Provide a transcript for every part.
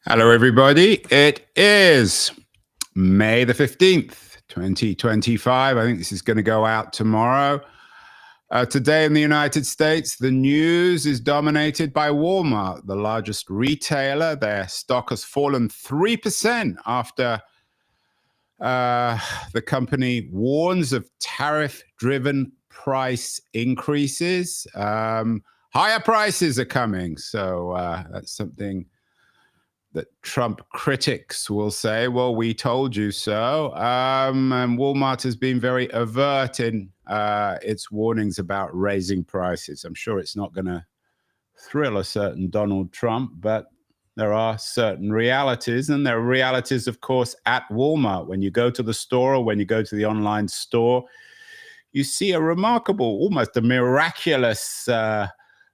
Hello, everybody. It is May the 15th, 2025. I think this is going to go out tomorrow. Today in the United States, the news is dominated by Walmart, the largest retailer. Their stock has fallen 3% after the company warns of tariff-driven price increases. Higher prices are coming, so that's something that Trump critics will say, well, we told you so. And Walmart has been very overt in its warnings about raising prices. I'm sure it's not going to thrill a certain Donald Trump, but there are certain realities, and there are realities, of course, at Walmart. When you go to the store or when you go to the online store, you see a remarkable, almost a miraculous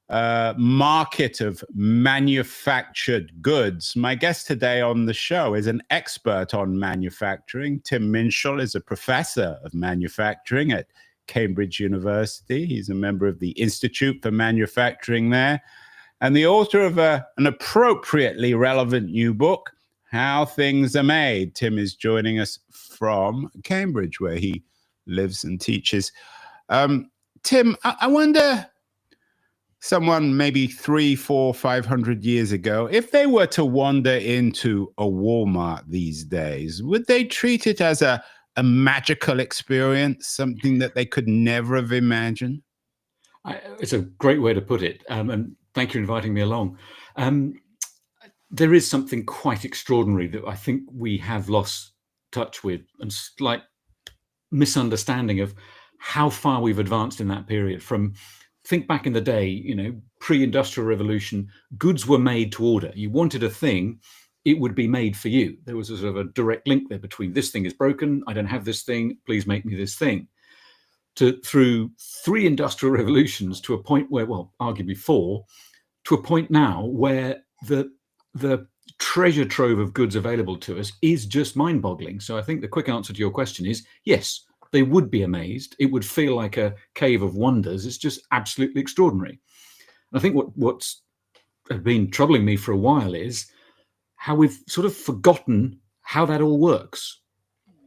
market of manufactured goods. My guest today on the show is an expert on manufacturing. Tim Minshall is a professor of manufacturing at Cambridge University. He's a member of the Institute for Manufacturing there, and the author of an appropriately relevant new book, How Things Are Made. Tim is joining us from Cambridge, where he lives and teaches. Tim, I wonder, someone maybe 300, 400, 500 years ago, if they were to wander into a Walmart these days, would they treat it as a magical experience, something that they could never have imagined? It's a great way to put it, and thank you for inviting me along. There is something quite extraordinary that I think we have lost touch with, and slight misunderstanding of how far we've advanced in that period. From, think back in the day, pre-industrial revolution, goods were made to order. You wanted a thing, it would be made for you. There was a sort of a direct link there between, this thing is broken, I don't have this thing, please make me this thing. Through 3 industrial revolutions to a point where, well, arguably 4, to a point now where the treasure trove of goods available to us is just mind-boggling. So I think the quick answer to your question is yes, they would be amazed. It would feel like a cave of wonders. It's just absolutely extraordinary. And I think what's been troubling me for a while is how we've sort of forgotten how that all works.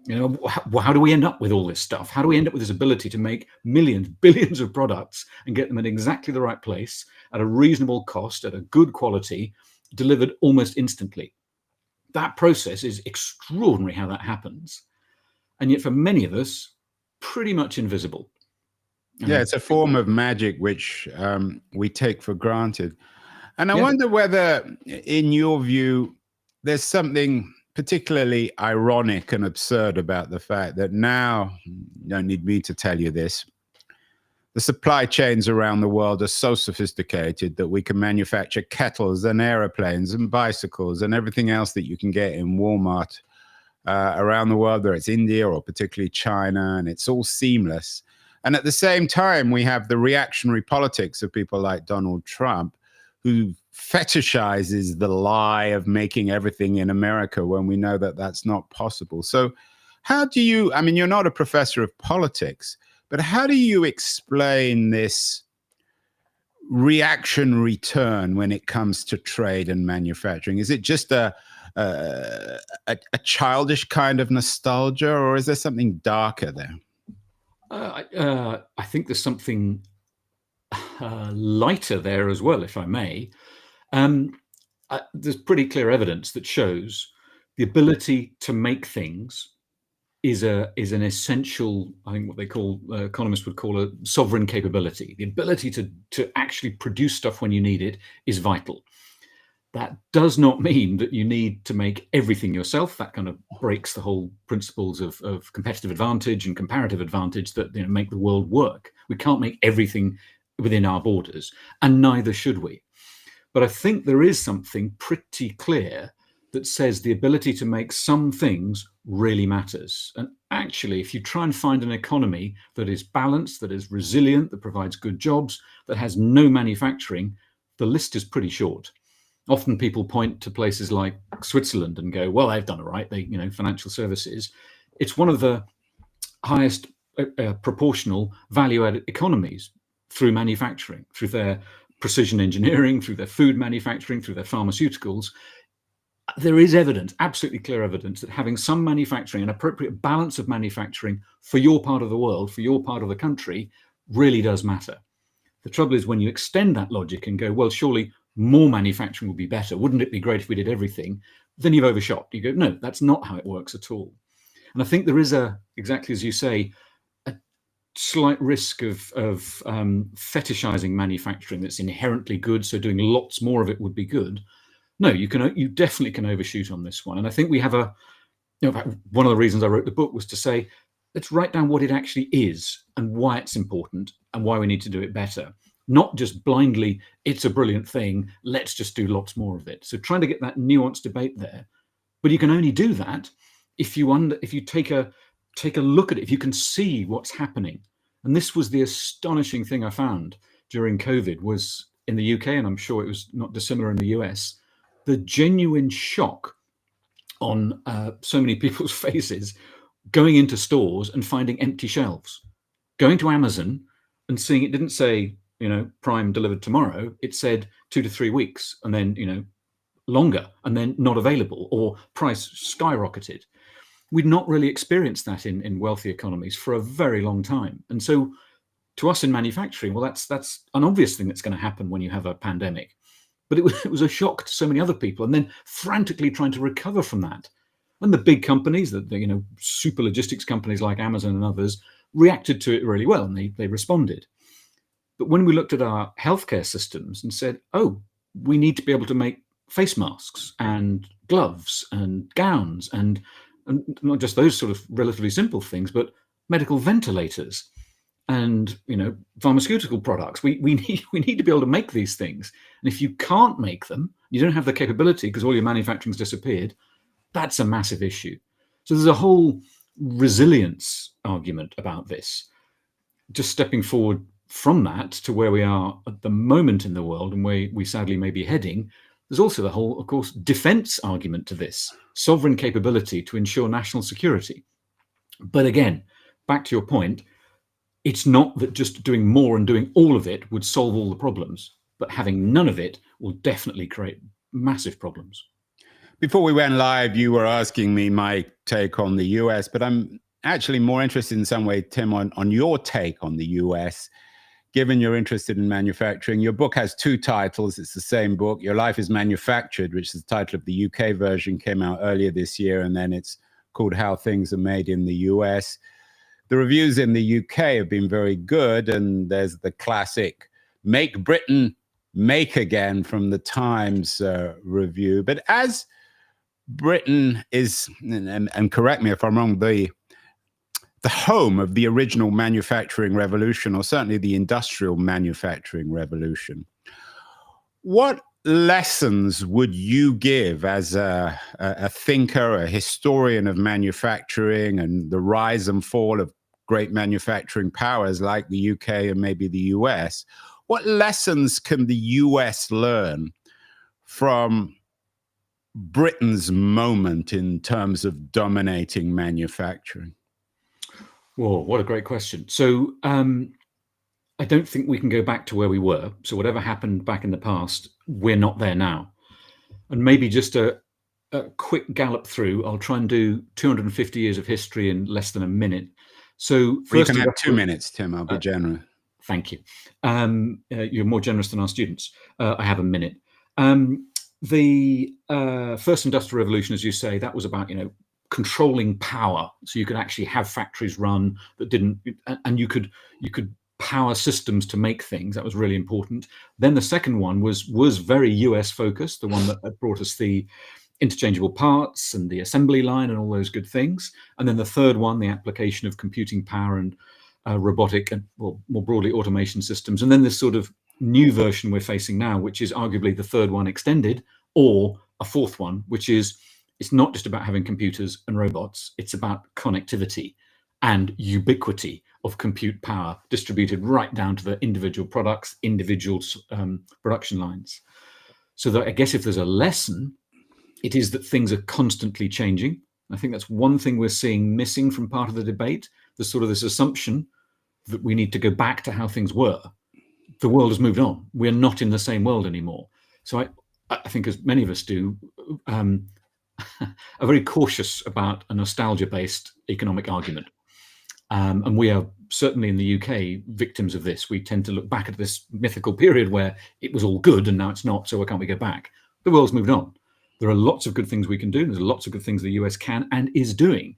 How do we end up with all this stuff? How do we end up with this ability to make millions, billions of products and get them in exactly the right place at a reasonable cost, at a good quality, delivered almost instantly? That process is extraordinary, how that happens. And yet for many of us, pretty much invisible. Yeah, it's a form of magic which we take for granted. And I wonder whether, in your view, there's something particularly ironic and absurd about the fact that now, you don't need me to tell you this, the supply chains around the world are so sophisticated that we can manufacture kettles and airplanes and bicycles and everything else that you can get in Walmart around the world, whether it's India or particularly China, and it's all seamless. And at the same time, we have the reactionary politics of people like Donald Trump, who fetishizes the lie of making everything in America when we know that that's not possible. So how do you, I mean, you're not a professor of politics, but how do you explain this reactionary turn when it comes to trade and manufacturing? Is it just a childish kind of nostalgia, or is there something darker there? I think there's something lighter there as well, if I may. There's pretty clear evidence that shows the ability to make things is an essential, I think what they call, economists would call, a sovereign capability. The ability to actually produce stuff when you need it is vital. That does not mean that you need to make everything yourself. That kind of breaks the whole principles of competitive advantage and comparative advantage that make the world work. We can't make everything within our borders, and neither should we. But I think there is something pretty clear that says the ability to make some things really matters. And actually, if you try and find an economy that is balanced, that is resilient, that provides good jobs, that has no manufacturing, the list is pretty short. Often people point to places like Switzerland and go, well, they've done it right. They, financial services. It's one of the highest proportional value-added economies through manufacturing, through their precision engineering, through their food manufacturing, through their pharmaceuticals. there is evidence, absolutely clear evidence, that having some manufacturing, an appropriate balance of manufacturing for your part of the world, for your part of the country, really does matter. The trouble is when you extend that logic and go, well, surely more manufacturing would be better. Wouldn't it be great if we did everything? Then you've overshot. You go, no, that's not how it works at all. And I think there is exactly as you say, a slight risk of fetishizing manufacturing that's inherently good. So doing lots more of it would be good. No, you definitely can overshoot on this one. And I think we have one of the reasons I wrote the book was to say, let's write down what it actually is and why it's important and why we need to do it better. Not just blindly, it's a brilliant thing, let's just do lots more of it. So trying to get that nuanced debate there. But you can only do that if you take a look at it, if you can see what's happening. And this was the astonishing thing I found during COVID was in the UK, and I'm sure it was not dissimilar in the US, the genuine shock on so many people's faces going into stores and finding empty shelves, going to Amazon and seeing it didn't say, Prime delivered tomorrow. It said 2 to 3 weeks and then, longer and then not available or price skyrocketed. We'd not really experienced that in wealthy economies for a very long time. And so to us in manufacturing, well, that's an obvious thing that's going to happen when you have a pandemic. But it was a shock to so many other people, and then frantically trying to recover from that. And the big companies, the super logistics companies like Amazon and others, reacted to it really well, and they responded. But when we looked at our healthcare systems and said, oh, we need to be able to make face masks and gloves and gowns and not just those sort of relatively simple things, but medical ventilators and pharmaceutical products. We need to be able to make these things. And if you can't make them, you don't have the capability because all your manufacturing's disappeared, that's a massive issue. So there's a whole resilience argument about this. Just stepping forward from that to where we are at the moment in the world and where we sadly may be heading, there's also the whole, of course, defense argument to this, sovereign capability to ensure national security. But again, back to your point, it's not that just doing more and doing all of it would solve all the problems, but having none of it will definitely create massive problems. Before we went live, you were asking me my take on the US, but I'm actually more interested in some way, Tim, on your take on the US. Given you're interested in manufacturing, your book has 2 titles. It's the same book. Your Life is Manufactured, which is the title of the UK version, came out earlier this year, and then it's called How Things Are Made in the US. The reviews in the UK have been very good, and there's the classic Make Britain Make Again from the Times review. But as Britain is, and correct me if I'm wrong, the home of the original manufacturing revolution, or certainly the industrial manufacturing revolution, what lessons would you give as a thinker, a historian of manufacturing and the rise and fall of great manufacturing powers like the UK and maybe the US? What lessons can the US learn from Britain's moment in terms of dominating manufacturing? Whoa, what a great question. So I don't think we can go back to where we were. So whatever happened back in the past, we're not there now. And maybe just a quick gallop through, I'll try and do 250 years of history in less than a minute. So first, you can have 2 minutes, Tim. I'll be generous. Thank you. You're more generous than our students. I have a minute. The first industrial revolution, as you say, that was about, controlling power, so you could actually have factories run that didn't, and you could power systems to make things. That was really important. Then the second one was very US focused, the one that brought us the interchangeable parts and the assembly line and all those good things. And then the third one, the application of computing power and robotic and, well, more broadly, automation systems. And then this sort of new version we're facing now, which is arguably the third one extended, or a fourth one, which is, it's not just about having computers and robots, it's about connectivity and ubiquity of compute power distributed right down to the individual products, individual production lines. So that, I guess if there's a lesson, it is that things are constantly changing. I think that's one thing we're seeing missing from part of the debate. There's sort of this assumption that we need to go back to how things were. The world has moved on. We're not in the same world anymore. So I think, as many of us do, are very cautious about a nostalgia-based economic argument. And we are certainly in the UK victims of this. We tend to look back at this mythical period where it was all good and now it's not, so why can't we go back? The world's moved on. There are lots of good things we can do. There's lots of good things the US can and is doing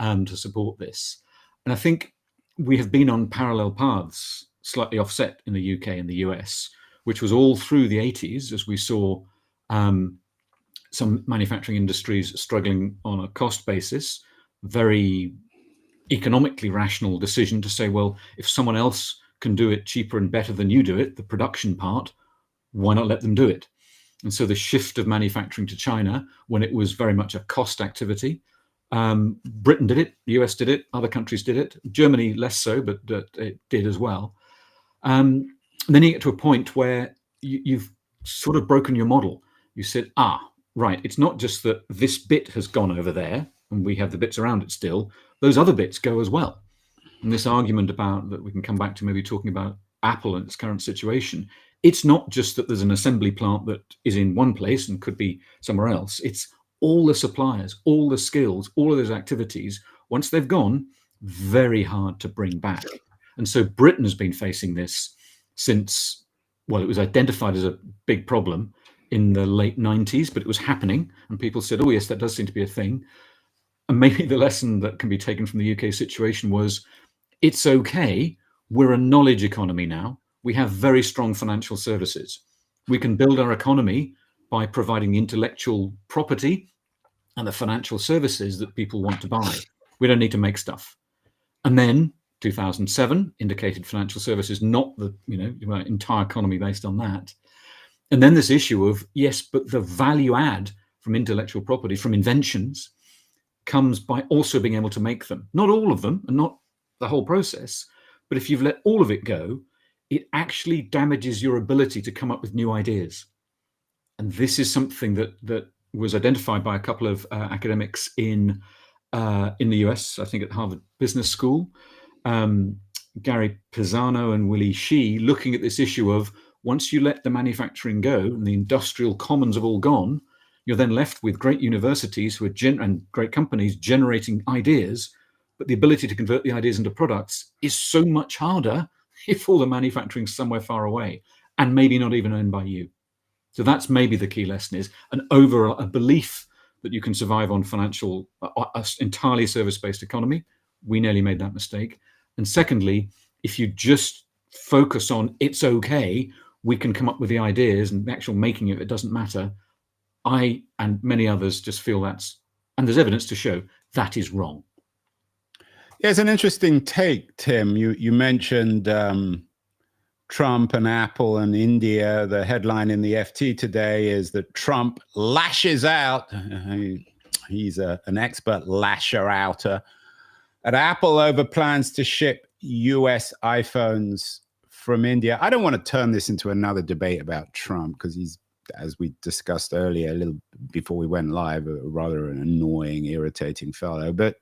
to support this. And I think we have been on parallel paths, slightly offset in the UK and the US, which was all through the 80s as we saw some manufacturing industries struggling on a cost basis, very economically rational decision to say, well, if someone else can do it cheaper and better than you do it, the production part, why not let them do it? And so the shift of manufacturing to China, when it was very much a cost activity, Britain did it, the US did it, other countries did it, Germany less so, but it did as well. And then you get to a point where you've sort of broken your model. You said, right, it's not just that this bit has gone over there and we have the bits around it still, those other bits go as well. And this argument about that we can come back to maybe talking about Apple and its current situation, it's not just that there's an assembly plant that is in one place and could be somewhere else. It's all the suppliers, all the skills, all of those activities, once they've gone, very hard to bring back. And so Britain has been facing this since, well, it was identified as a big problem in the late 90s, but it was happening. And people said, oh, yes, that does seem to be a thing. And maybe the lesson that can be taken from the UK situation was, it's okay. We're a knowledge economy now. We have very strong financial services. We can build our economy by providing the intellectual property and the financial services that people want to buy. We don't need to make stuff. And then 2007 indicated financial services, not the entire economy based on that. And then this issue of, yes, but the value add from intellectual property, from inventions, comes by also being able to make them. Not all of them and not the whole process, but if you've let all of it go, it actually damages your ability to come up with new ideas. And this is something that was identified by a couple of academics in the US, I think at Harvard Business School, Gary Pisano and Willie Shee, looking at this issue of once you let the manufacturing go and the industrial commons have all gone, you're then left with great universities who are and great companies generating ideas, but the ability to convert the ideas into products is so much harder if all the manufacturing's somewhere far away and maybe not even owned by you. So that's maybe the key lesson, is a belief that you can survive on financial, entirely service-based economy. We nearly made that mistake. And secondly, if you just focus on it's okay, we can come up with the ideas, and the actual making it doesn't matter. I and many others just feel and there's evidence to show that is wrong. Yeah, it's an interesting take, Tim. You mentioned Trump and Apple and India. The headline in the FT today is that Trump lashes out. He's an expert lasher outer at Apple over plans to ship US iPhones from India. I don't want to turn this into another debate about Trump because he's, as we discussed earlier, a little before we went live, rather an annoying, irritating fellow. But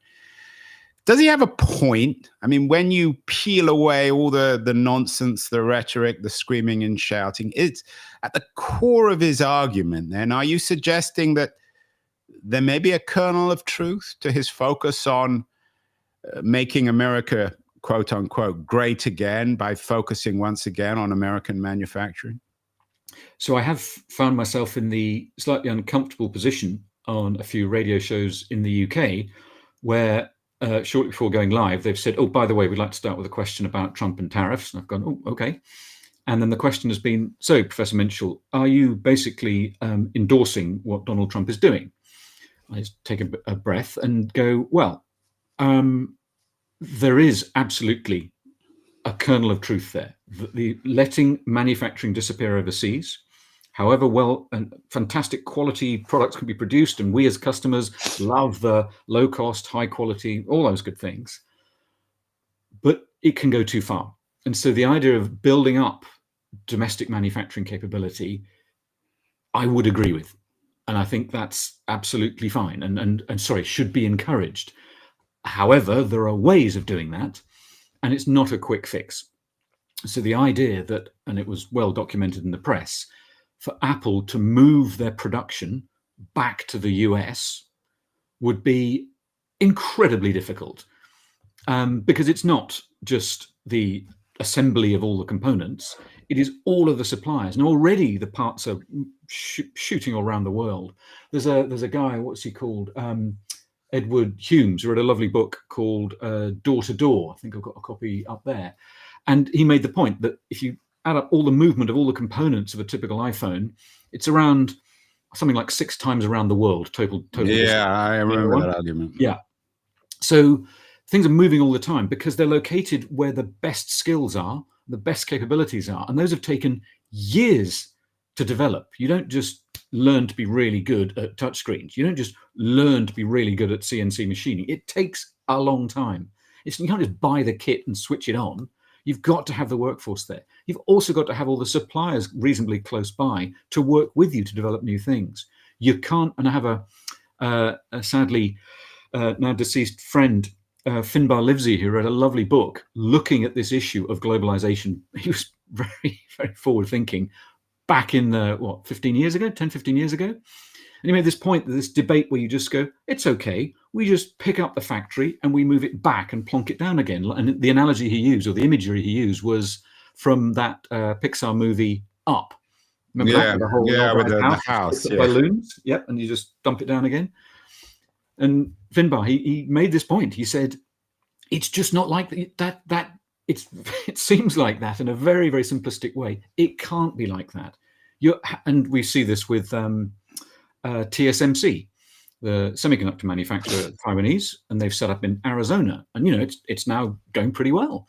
does he have a point? I mean, when you peel away all the nonsense, the rhetoric, the screaming and shouting, it's at the core of his argument. Then, are you suggesting that there may be a kernel of truth to his focus on making America, quote unquote, great again by focusing once again on American manufacturing? So I have found myself in the slightly uncomfortable position on a few radio shows in the UK where shortly before going live, they've said, oh, by the way, we'd like to start with a question about Trump and tariffs. And I've gone, oh, okay. And then the question has been, so Professor Minshall, are you basically endorsing what Donald Trump is doing? I just take a breath and go, well, there is absolutely a kernel of truth there. The letting manufacturing disappear overseas, however well and fantastic quality products can be produced, and we as customers love the low cost, high quality, all those good things, but it can go too far. And so the idea of building up domestic manufacturing capability, I would agree with. And I think that's absolutely fine and should be encouraged. However, there are ways of doing that, and it's not a quick fix. So the idea that, and it was well documented in the press, for Apple to move their production back to the US would be incredibly difficult, because it's not just the assembly of all the components, it is all of the suppliers, and already the parts are shooting all around the world. There's a guy, what's he called, Edward Humes, who wrote a lovely book called Door to Door. I think I've got a copy up there, and he made the point that if you add up all the movement of all the components of a typical iPhone, it's around something like 6 times around the world total Yeah, I remember that argument. Yeah, so things are moving all the time because they're located where the best skills are, the best capabilities are, and those have taken years to develop. You don't just learn to be really good at touchscreens. You don't just learn to be really good at CNC machining. It takes a long time. You can't just buy the kit and switch it on. You've got to have the workforce there. You've also got to have all the suppliers reasonably close by to work with you to develop new things. You can't, and I have a sadly now deceased friend, Finbar Livesey, who wrote a lovely book looking at this issue of globalization. He was very, very forward thinking back in the, 15 years ago, 10, 15 years ago. And he made this point, this debate where you just go, it's okay, we just pick up the factory and we move it back and plonk it down again. And the analogy he used, or the imagery he used, was from that Pixar movie Up. Remember that? With the house. The balloons, yep, and you just dump it down again. And Finbar, he made this point. He said, it's just not like that. It seems like that in a very, very simplistic way. It can't be like that. And we see this with TSMC, the semiconductor manufacturer, Taiwanese, and they've set up in Arizona. And it's now going pretty well.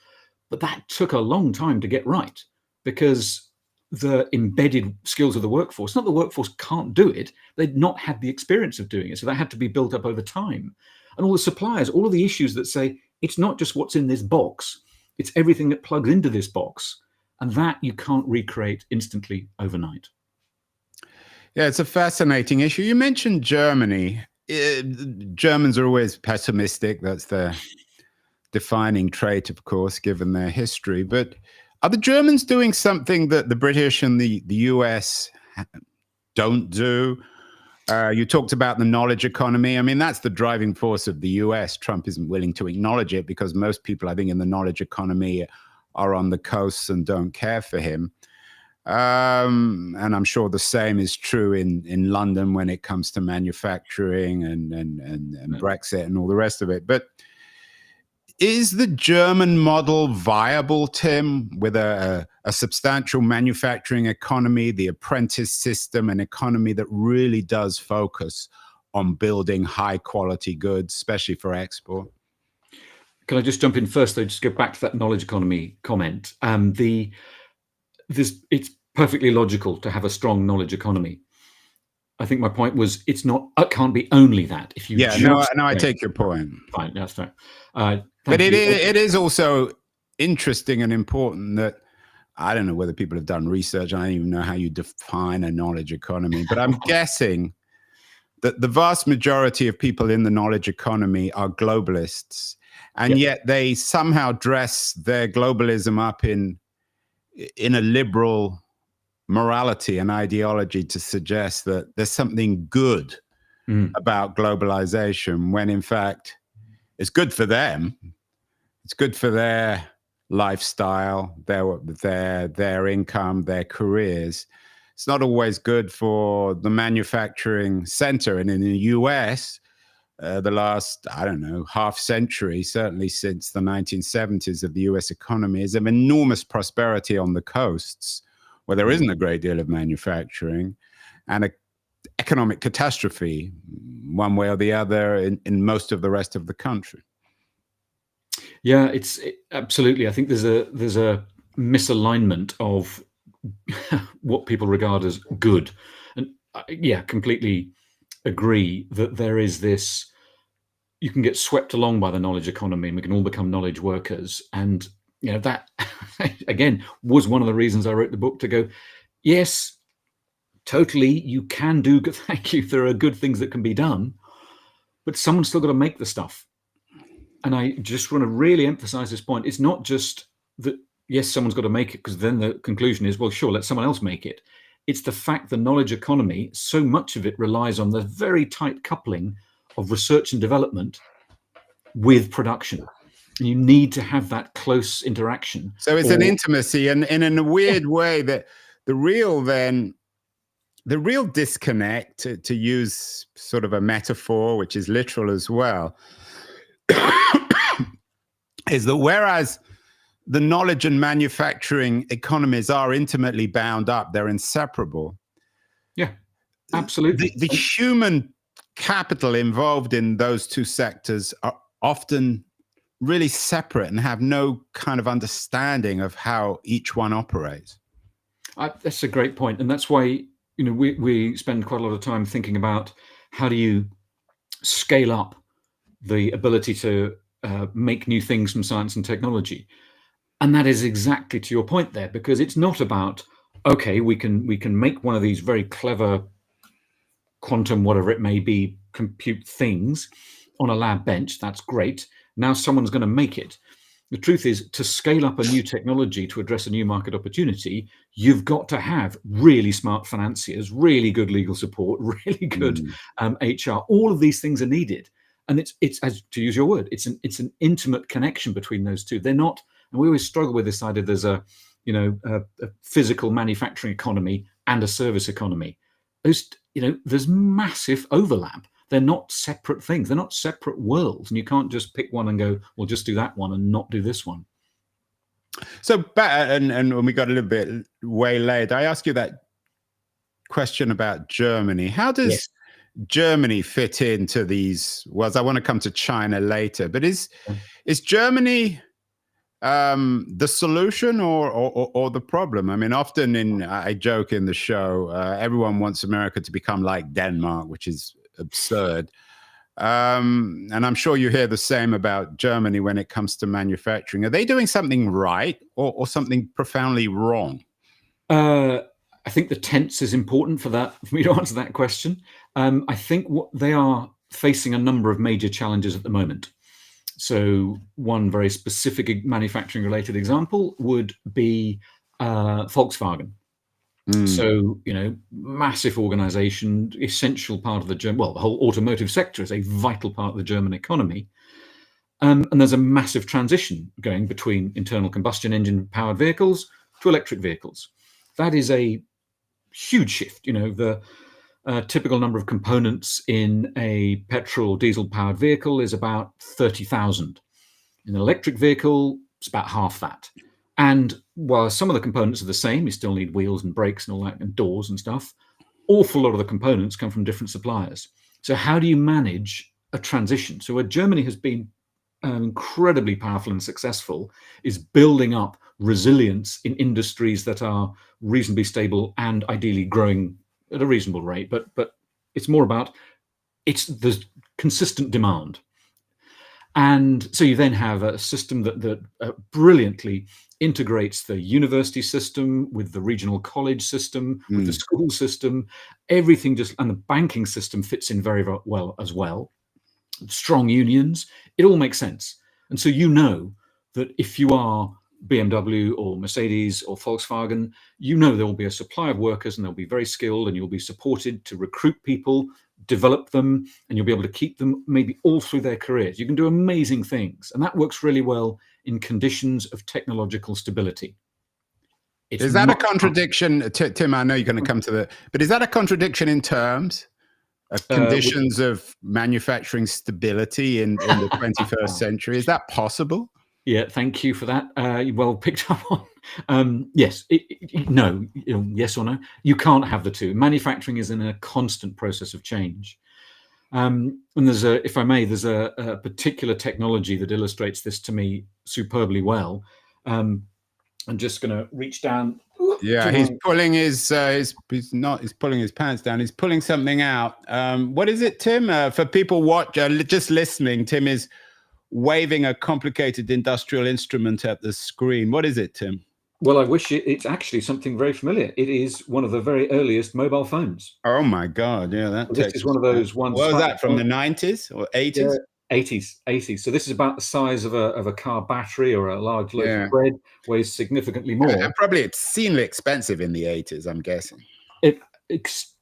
But that took a long time to get right because the embedded skills of the workforce, not the workforce can't do it, they'd not had the experience of doing it. So that had to be built up over time. And all the suppliers, all of the issues that say, it's not just what's in this box, it's everything that plugs into this box. And that you can't recreate instantly overnight. Yeah, it's a fascinating issue. You mentioned Germany. Germans are always pessimistic. That's their defining trait, of course, given their history. But are the Germans doing something that the British and the US don't do? You talked about the knowledge economy. I mean, that's the driving force of the US. Trump isn't willing to acknowledge it because most people, I think, in the knowledge economy are on the coasts and don't care for him. And I'm sure the same is true in London when it comes to manufacturing and Brexit and all the rest of it. But is the German model viable, Tim, with a substantial manufacturing economy, the apprentice system, an economy that really does focus on building high quality goods, especially for export? Can I just jump in first, though, just go back to that knowledge economy comment? It's perfectly logical to have a strong knowledge economy. I think my point was it can't be only that. If you I take your point. Fine, that's fair. But it is also interesting and important that I don't know whether people have done research. I don't even know how you define a knowledge economy, but I'm guessing that the vast majority of people in the knowledge economy are globalists, and yet they somehow dress their globalism up in a liberal morality and ideology to suggest that there's something good about globalization, when in fact it's good for them. It's good for their lifestyle, their income, their careers. It's not always good for the manufacturing center. And in the US, the last, half century, certainly since the 1970s of the US economy, is of enormous prosperity on the coasts, where there isn't a great deal of manufacturing, and an economic catastrophe, one way or the other, in most of the rest of the country. Yeah, absolutely. I think there's a misalignment of what people regard as good, and completely agree that there is this. You can get swept along by the knowledge economy, and we can all become knowledge workers. And that again was one of the reasons I wrote the book, to go, yes, totally, you can do good. Thank you. There are good things that can be done, but someone's still got to make the stuff. And I just want to really emphasize this point. It's not just that, yes, someone's got to make it, because then the conclusion is, well, sure, let someone else make it. It's the fact the knowledge economy, so much of it relies on the very tight coupling of research and development with production. And you need to have that close interaction. So it's an intimacy, and in a weird way that the real disconnect, to use sort of a metaphor, which is literal as well, is that whereas the knowledge and manufacturing economies are intimately bound up, they're inseparable. Yeah, absolutely. The human capital involved in those two sectors are often really separate and have no kind of understanding of how each one operates. That's a great point, and that's why we spend quite a lot of time thinking about how do you scale up the ability to make new things from science and technology. And that is exactly to your point there, because it's not about, okay, we can make one of these very clever quantum, whatever it may be, compute things on a lab bench. That's great. Now someone's going to make it. The truth is, to scale up a new technology to address a new market opportunity, you've got to have really smart financiers, really good legal support, really good HR. All of these things are needed. And it's, as to use your word, it's an intimate connection between those two. They're not, and we always struggle with this idea there's a physical manufacturing economy and a service economy. There's massive overlap. They're not separate things. They're not separate worlds. And you can't just pick one and go, well, just do that one and not do this one. So, and when we got a little bit waylaid, I asked you that question about Germany. How does Germany fit into these? Well, I want to come to China later, but is Germany the solution or the problem? I mean, often I joke in the show, everyone wants America to become like Denmark, which is absurd. And I'm sure you hear the same about Germany when it comes to manufacturing. Are they doing something right or something profoundly wrong? I think the tense is important for me to answer that question. I think they are facing a number of major challenges at the moment. So one very specific manufacturing related example would be Volkswagen. So, massive organization, essential part of the whole automotive sector is a vital part of the German economy. And there's a massive transition going between internal combustion engine powered vehicles to electric vehicles. That is a huge shift. The typical number of components in a petrol or diesel powered vehicle is about 30,000. In an electric vehicle, it's about half that. And while some of the components are the same, you still need wheels and brakes and all that, and doors and stuff, awful lot of the components come from different suppliers. So how do you manage a transition? So where Germany has been incredibly powerful and successful is building up resilience in industries that are reasonably stable and ideally growing at a reasonable rate. But it's more about the consistent demand. And so you then have a system that brilliantly integrates the university system with the regional college system, with the school system, everything and the banking system fits in very, very well as well. Strong unions, it all makes sense. And so that if you are BMW or Mercedes or Volkswagen, there will be a supply of workers and they'll be very skilled and you'll be supported to recruit people, develop them, and you'll be able to keep them maybe all through their careers. You can do amazing things. And that works really well in conditions of technological stability. Is that a contradiction, Tim? I know you're going to come to that, but is that a contradiction in terms of conditions of manufacturing stability in the 21st century? Is that possible? Yeah, thank you for that. Well picked up on. Yes, no, yes or no. You can't have the two. Manufacturing is in a constant process of change. And there's if I may, there's a particular technology that illustrates this to me superbly well. I'm just going to reach down. Yeah, he's pulling he's pulling his pants down. He's pulling something out. What is it, Tim? For people just listening, Tim is waving a complicated industrial instrument at the screen. What is it, Tim? Well, I wish it's actually something very familiar. It is one of the very earliest mobile phones. Oh my God! Yeah, this is one of those ones. What was that, from the 90s or 80s? Yeah, 80s. So this is about the size of a car battery or a large loaf of bread. Weighs significantly more. And probably obscenely expensive in the 80s, I'm guessing.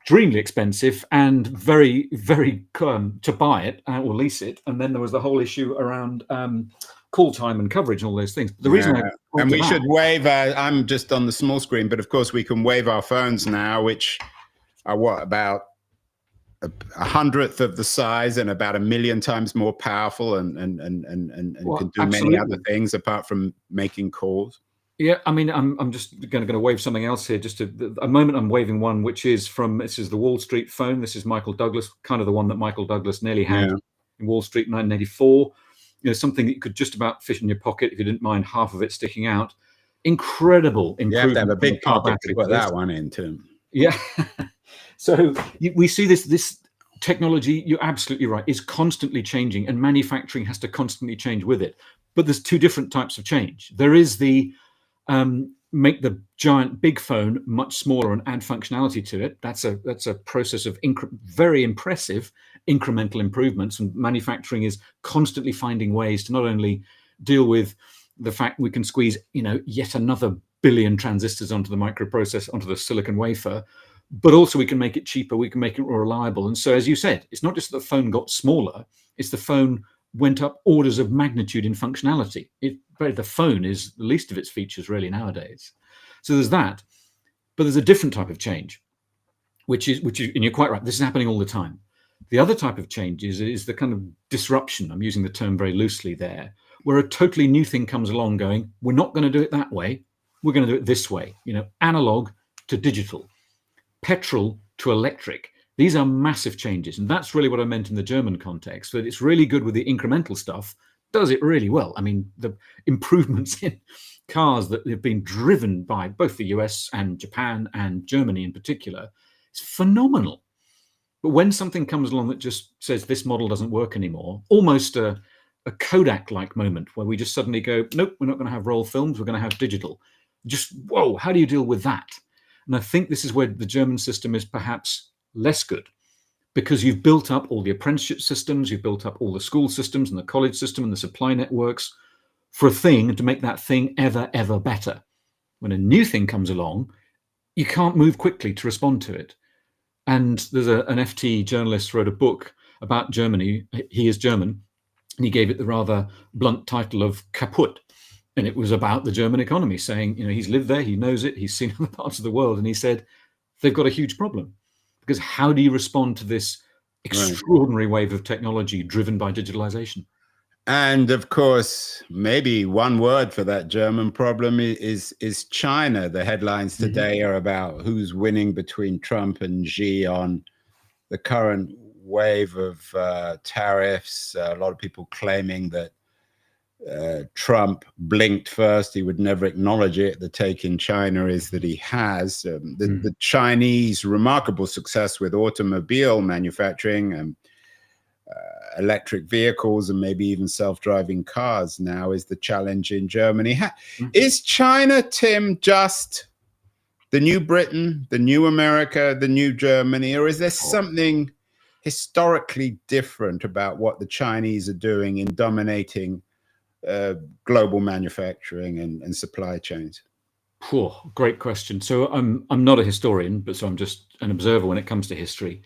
extremely expensive and very, very to buy it or lease it. And then there was the whole issue around call time and coverage and all those things. But the reason and we should wave. I'm just on the small screen, but of course we can wave our phones now, which are what, about a 100th of the size and about 1 million times more powerful, and can do many other things apart from making calls. Yeah, I mean, I'm just going to wave something else here. Just a moment, I'm waving one, which is this is the Wall Street phone. This is Michael Douglas, kind of the one that Michael Douglas nearly had in Wall Street in 1984. Something that you could just about fit in your pocket if you didn't mind half of it sticking out. Incredible improvement. You have to have a big pocket to put that one in too. Yeah. So we see this technology, you're absolutely right, is constantly changing, and manufacturing has to constantly change with it. But there's two different types of change. There is the make the giant big phone much smaller and add functionality to it. That's a process of very impressive incremental improvements, and manufacturing is constantly finding ways to not only deal with the fact we can squeeze yet another billion transistors onto the microprocessor, onto the silicon wafer, but also we can make it cheaper, we can make it more reliable. And so, as you said, it's not just that the phone got smaller, it's the phone went up orders of magnitude in functionality. The phone is the least of its features really nowadays. So there's that, but there's a different type of change, which is, and you're quite right, this is happening all the time. The other type of change is the kind of disruption, I'm using the term very loosely there, where a totally new thing comes along going, we're not going to do it that way, we're going to do it this way, analog to digital, petrol to electric. These are massive changes. And that's really what I meant in the German context, that it's really good with the incremental stuff, does it really well. I mean, the improvements in cars that have been driven by both the US and Japan and Germany in particular, is phenomenal. But when something comes along that just says this model doesn't work anymore, almost a Kodak-like moment where we just suddenly go, nope, we're not going to have roll films, we're going to have digital. Just, whoa, how do you deal with that? And I think this is where the German system is perhaps less good, because you've built up all the apprenticeship systems, you've built up all the school systems and the college system and the supply networks for a thing, and to make that thing ever, ever better. When a new thing comes along, you can't move quickly to respond to it. And there's an FT journalist wrote a book about Germany. He is German, and he gave it the rather blunt title of Kaputt. And it was about the German economy, saying, he's lived there, he knows it, he's seen other parts of the world, and he said, they've got a huge problem. Because how do you respond to this extraordinary wave of technology driven by digitalization? And of course, maybe one word for that German problem is China. The headlines today are about who's winning between Trump and Xi on the current wave of tariffs. A lot of people claiming that Trump blinked first. He would never acknowledge it. The take in China is that he has. The Chinese remarkable success with automobile manufacturing and electric vehicles and maybe even self-driving cars now is the challenge in Germany. Is China, Tim, just the new Britain, the new America, the new Germany, or is there something historically different about what the Chinese are doing in dominating global manufacturing and supply chains? Great question. So I'm not a historian, but so I'm just an observer when it comes to history.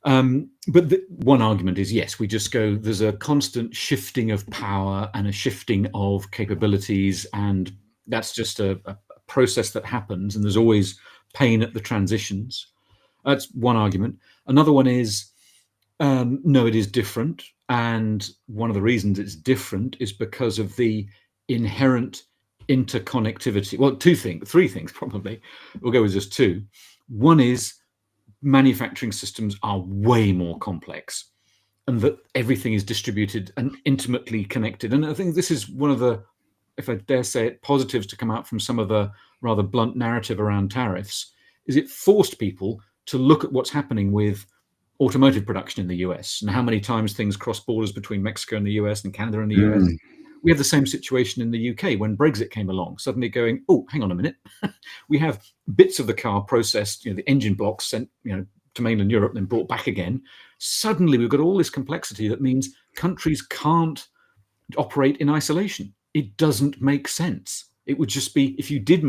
But one argument is, yes, we just go, there's a constant shifting of power and a shifting of capabilities, and that's just a process that happens, and there's always pain at the transitions. That's one argument. Another one is, no, it is different. And one of the reasons it's different is because of the inherent interconnectivity. Well, three things probably. We'll go with just two. One is manufacturing systems are way more complex, and that everything is distributed and intimately connected. And I think this is one of the, if I dare say it, positives to come out from some of the rather blunt narrative around tariffs, is it forced people to look at what's happening with automotive production in the US and how many times things cross borders between Mexico and the US and Canada and the US. We have the same situation in the UK when Brexit came along, suddenly going, oh, hang on a minute. We have bits of the car processed, the engine blocks sent, to mainland Europe, then brought back again. Suddenly we've got all this complexity that means countries can't operate in isolation. It doesn't make sense. It would just be, if you did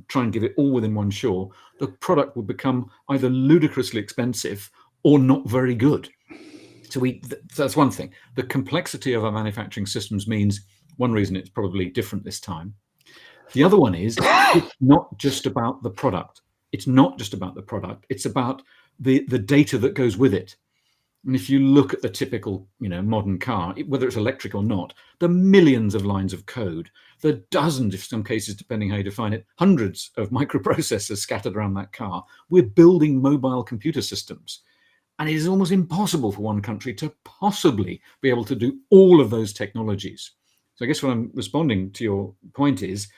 try and give it all within one shore, the product would become either ludicrously expensive or not very good. So that's one thing. The complexity of our manufacturing systems means one reason it's probably different this time. The other one is it's not just about the product. It's not just about the product. It's about the data that goes with it. And if you look at the typical, modern car, whether it's electric or not, there are millions of lines of code. There are dozens, in some cases, depending how you define it, hundreds of microprocessors scattered around that car. We're building mobile computer systems. And it is almost impossible for one country to possibly be able to do all of those technologies. So I guess what I'm responding to your point is,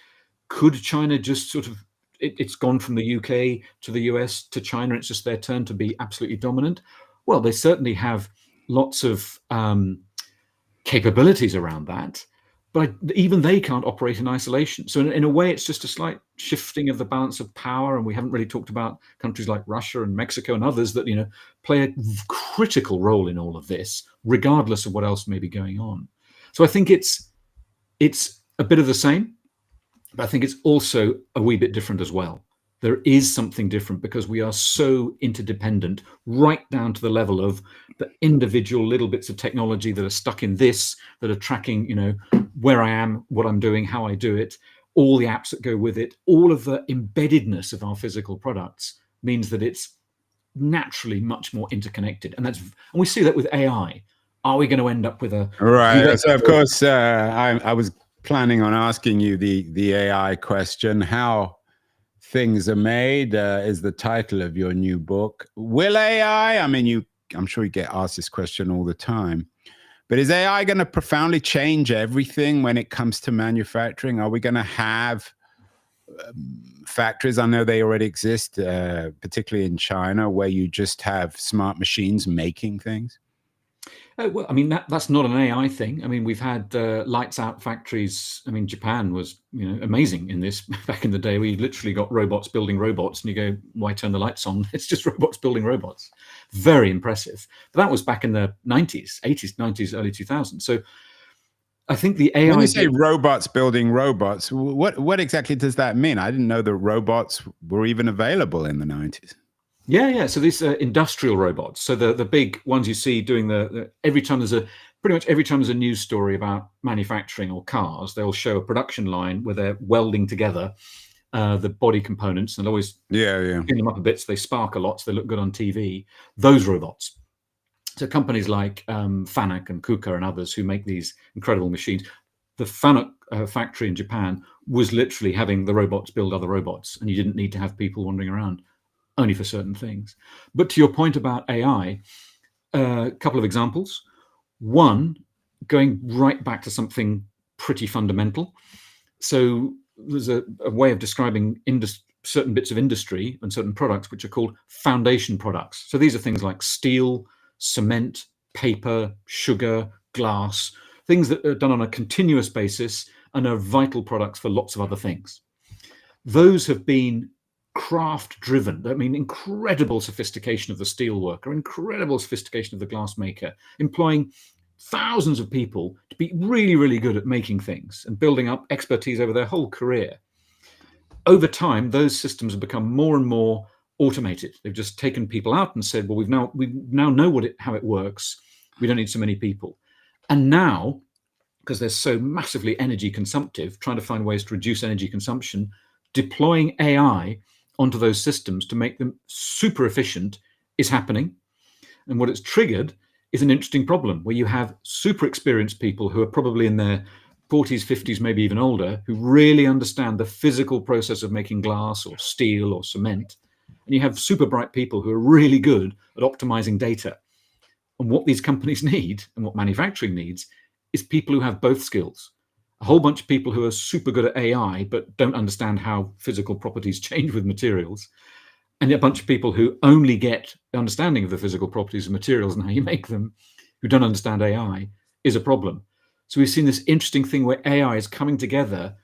could China just sort of, it's gone from the UK to the US to China, it's just their turn to be absolutely dominant? Well, they certainly have lots of capabilities around that, but even they can't operate in isolation. So in a way, it's just a slight shifting of the balance of power. And we haven't really talked about countries like Russia and Mexico and others that, play a critical role in all of this, regardless of what else may be going on. So I think it's a bit of the same, but I think it's also a wee bit different as well. There is something different because we are so interdependent, right down to the level of the individual little bits of technology that are stuck in this, that are tracking, where I am, what I'm doing, how I do it, all the apps that go with it. All of the embeddedness of our physical products means that it's naturally much more interconnected. And we see that with AI. Are we going to end up with a... Right. So, of course, I was planning on asking you the AI question. How things are made is the title of your new book. Will AI, I'm sure you get asked this question all the time, but is AI going to profoundly change everything when it comes to manufacturing? Are we going to have factories, I know they already exist, particularly in China, where you just have smart machines making things? Well, that's not an AI thing. We've had lights out factories. Japan was, amazing in this back in the day. We literally got robots building robots, and you go, why turn the lights on? It's just robots building robots. Very impressive. But that was back in the 90s, 80s, 90s, early 2000s. So I think the AI... When you say robots building robots, what exactly does that mean? I didn't know that robots were even available in the 90s. Yeah. So these are industrial robots. So the big ones you see doing pretty much every time there's a news story about manufacturing or cars, they'll show a production line where they're welding together the body components, and they'll always clean them up a bit so they spark a lot, so they look good on TV. Those robots. So companies like Fanuc and Kuka and others who make these incredible machines. The Fanuc factory in Japan was literally having the robots build other robots, and you didn't need to have people wandering around, only for certain things. But to your point about AI, a couple of examples. One, going right back to something pretty fundamental. So there's a way of describing certain bits of industry and certain products which are called foundation products. So these are things like steel, cement, paper, sugar, glass, things that are done on a continuous basis and are vital products for lots of other things. Those have been craft driven. Incredible sophistication of the steel worker, incredible sophistication of the glass maker, employing thousands of people to be really, really good at making things and building up expertise over their whole career. Over time, those systems have become more and more automated. They've just taken people out and said, well, we now know how it works. We don't need so many people. And now, because they're so massively energy consumptive, trying to find ways to reduce energy consumption, deploying AI onto those systems to make them super efficient is happening. And what it's triggered is an interesting problem where you have super experienced people who are probably in their 40s, 50s, maybe even older, who really understand the physical process of making glass or steel or cement. And you have super bright people who are really good at optimizing data. And what these companies need and what manufacturing needs is people who have both skills. A whole bunch of people who are super good at AI, but don't understand how physical properties change with materials. And a bunch of people who only get the understanding of the physical properties of materials and how you make them, who don't understand AI, is a problem. So we've seen this interesting thing where AI is coming together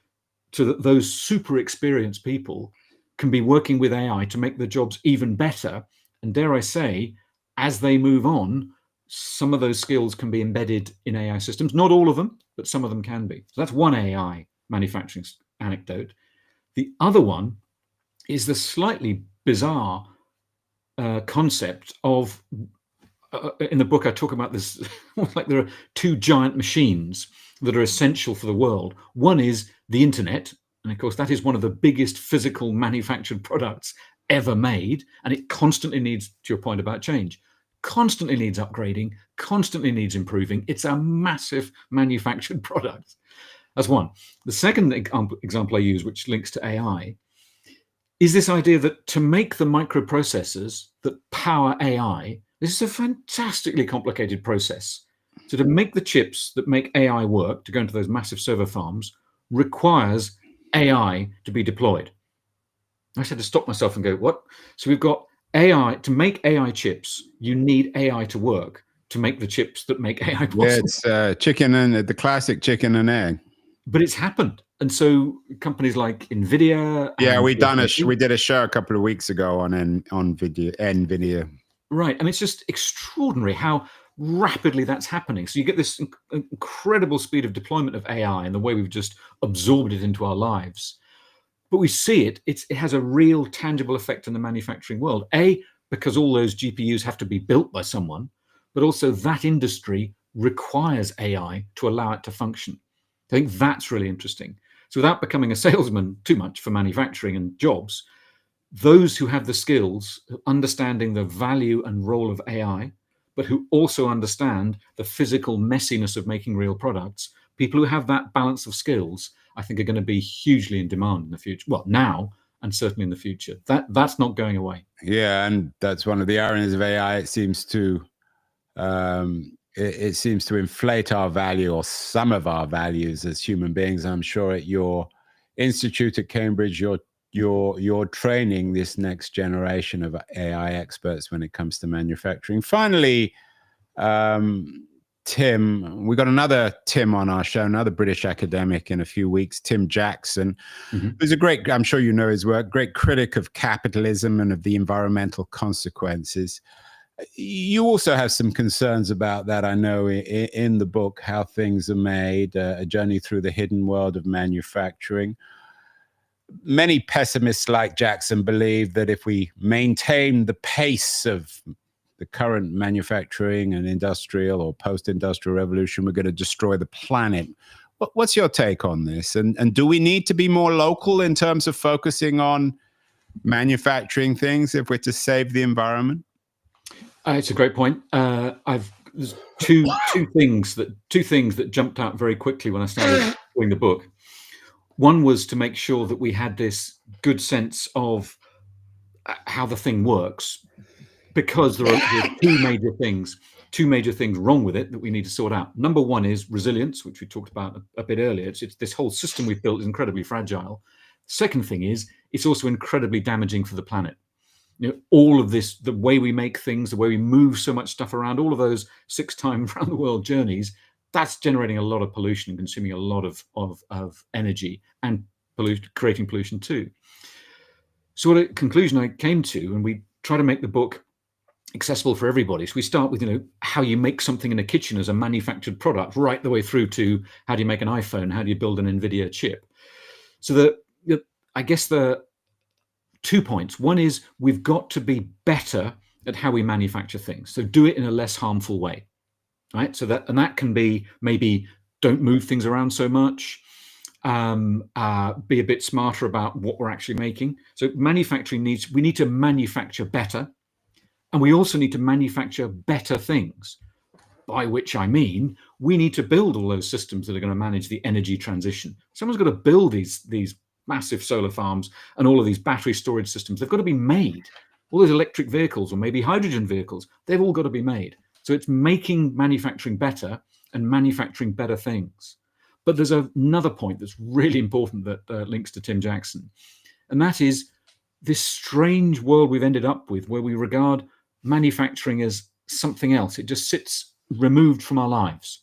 so that those super experienced people can be working with AI to make the jobs even better. And dare I say, as they move on, some of those skills can be embedded in AI systems. Not all of them, but some of them can be. So that's one AI manufacturing anecdote. The other one is the slightly bizarre concept of, in the book I talk about this, like there are two giant machines that are essential for the world. One is the internet, and of course that is one of the biggest physical manufactured products ever made, and it constantly needs, to your point about change, constantly needs upgrading, constantly needs improving. It's a massive manufactured product. That's one. The second example I use, which links to AI, is this idea that to make the microprocessors that power AI, this is a fantastically complicated process. So to make the chips that make AI work, to go into those massive server farms, requires AI to be deployed. I just had to stop myself and go, what? So we've got AI, to make AI chips, you need AI to work to make the chips that make AI possible. Yeah, it's the classic chicken and egg. But it's happened. And so companies like NVIDIA. Yeah, we did a show a couple of weeks ago on NVIDIA. Right. And it's just extraordinary how rapidly that's happening. So you get this incredible speed of deployment of AI and the way we've just absorbed it into our lives. But we see it has a real tangible effect in the manufacturing world. Because all those GPUs have to be built by someone, but also that industry requires AI to allow it to function. I think that's really interesting. So without becoming a salesman too much for manufacturing and jobs, those who have the skills, understanding the value and role of AI, but who also understand the physical messiness of making real products, people who have that balance of skills, I think are going to be hugely in demand in the future. Well, now and certainly in the future. That's not going away. Yeah, and that's one of the ironies of AI. It seems to it seems to inflate our value, or some of our values as human beings. I'm sure at your institute at Cambridge, you're training this next generation of AI experts when it comes to manufacturing. Finally, Tim, we got another Tim on our show, another British academic in a few weeks, Tim Jackson, who's a great, I'm sure you know his work, great critic of capitalism and of the environmental consequences. You also have some concerns about that, I know, in the book, How Things Are Made, a journey through the hidden world of manufacturing. Many pessimists like Jackson believe that if we maintain the pace of the current manufacturing and industrial or post-industrial revolution, we're going to destroy the planet. What's your take on this? And do we need to be more local in terms of focusing on manufacturing things if we're to save the environment? It's a great point. There's two things that jumped out very quickly when I started doing the book. One was to make sure that we had this good sense of how the thing works, because there are two major things wrong with it that we need to sort out. Number one is resilience, which we talked about a bit earlier. It's this whole system we've built is incredibly fragile. Second thing is it's also incredibly damaging for the planet. You know, all of this, the way we make things, the way we move so much stuff around, all of those 6-time around the world journeys, that's generating a lot of pollution and consuming a lot of energy and creating pollution too. So what a conclusion I came to, and we try to make the book accessible for everybody. So we start with, how you make something in a kitchen as a manufactured product, right the way through to how do you make an iPhone, how do you build an NVIDIA chip. So I guess the 2 points. One is we've got to be better at how we manufacture things. So do it in a less harmful way, right? So that can be maybe don't move things around so much, be a bit smarter about what we're actually making. So manufacturing we need to manufacture better, and we also need to manufacture better things, by which I mean we need to build all those systems that are going to manage the energy transition. Someone's got to build these massive solar farms and all of these battery storage systems. They've got to be made. All those electric vehicles or maybe hydrogen vehicles, they've all got to be made. So it's making manufacturing better and manufacturing better things. But there's another point that's really important that links to Tim Jackson. And that is this strange world we've ended up with where we regard manufacturing as something else. It just sits removed from our lives.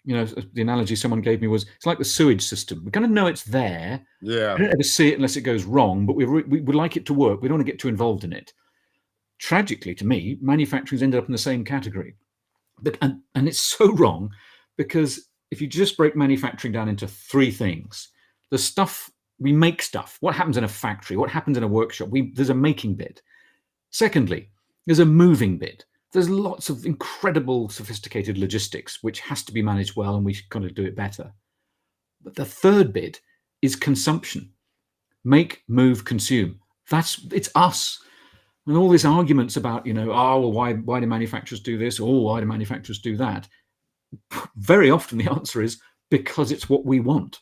The analogy someone gave me was, it's like the sewage system. We're going to know it's there. Yeah. We don't ever see it unless it goes wrong, but we would like it to work. We don't want to get too involved in it. Tragically, to me, manufacturing's ended up in the same category. And it's so wrong, because if you just break manufacturing down into 3 things, the stuff We make stuff. What happens in a factory? What happens in a workshop? There's a making bit. Secondly, there's a moving bit. There's lots of incredible, sophisticated logistics, which has to be managed well, and we've got to do it better. But the third bit is consumption. Make, move, consume. It's us. And all these arguments about, oh, well, why do manufacturers do this? Or why do manufacturers do that? Very often the answer is because it's what we want.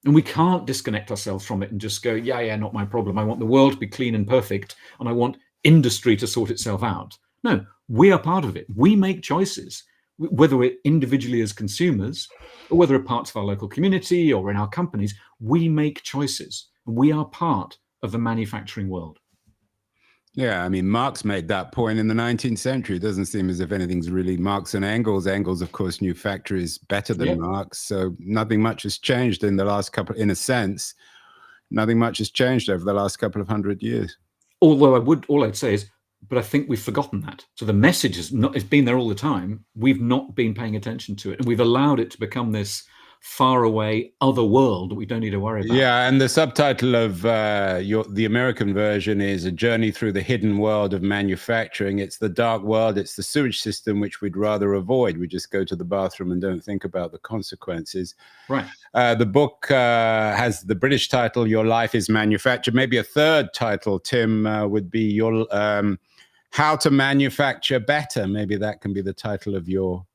And we can't disconnect ourselves from it and just go, yeah, not my problem. I want the world to be clean and perfect, and I want industry to sort itself out. No, we are part of it. We make choices, whether we're individually as consumers or whether we're parts of our local community or in our companies. We make choices. We are part of the manufacturing world. Yeah, I mean, Marx made that point in the 19th century. It doesn't seem as if anything's really Marx and Engels. Engels, of course, knew factories better than Marx. So nothing much has changed in the last couple, in a sense, nothing much has changed over the last couple of 100 years. Although all I'd say is, but I think we've forgotten that. So the message it's been there all the time. We've not been paying attention to it. And we've allowed it to become this far away other world that we don't need to worry about. Yeah, and the subtitle of the American version is A Journey Through the Hidden World of Manufacturing. It's the dark world, it's the sewage system, which we'd rather avoid. We just go to the bathroom and don't think about the consequences. Right. The book has the British title, Your Life is Manufactured. Maybe a third title, Tim, would be How to Manufacture Better. Maybe that can be the title of your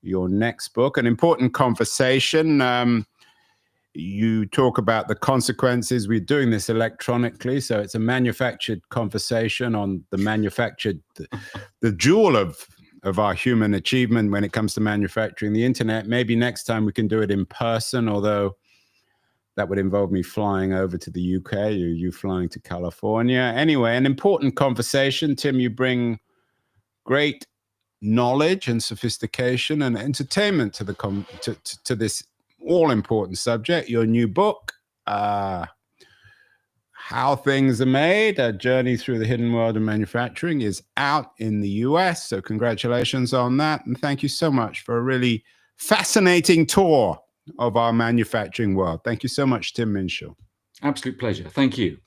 next book. An important conversation. You talk about the consequences. We're doing this electronically, so it's a manufactured conversation on the manufactured, the jewel of our human achievement when it comes to manufacturing, the internet. Maybe next time we can do it in person, although that would involve me flying over to the UK, or you flying to California. Anyway, an important conversation. Tim, you bring great knowledge and sophistication and entertainment to this all-important subject. Your new book, How Things Are Made, A Journey Through the Hidden World of Manufacturing, is out in the US. So congratulations on that. And thank you so much for a really fascinating tour of our manufacturing world. Thank you so much, Tim Minshall. Absolute pleasure. Thank you.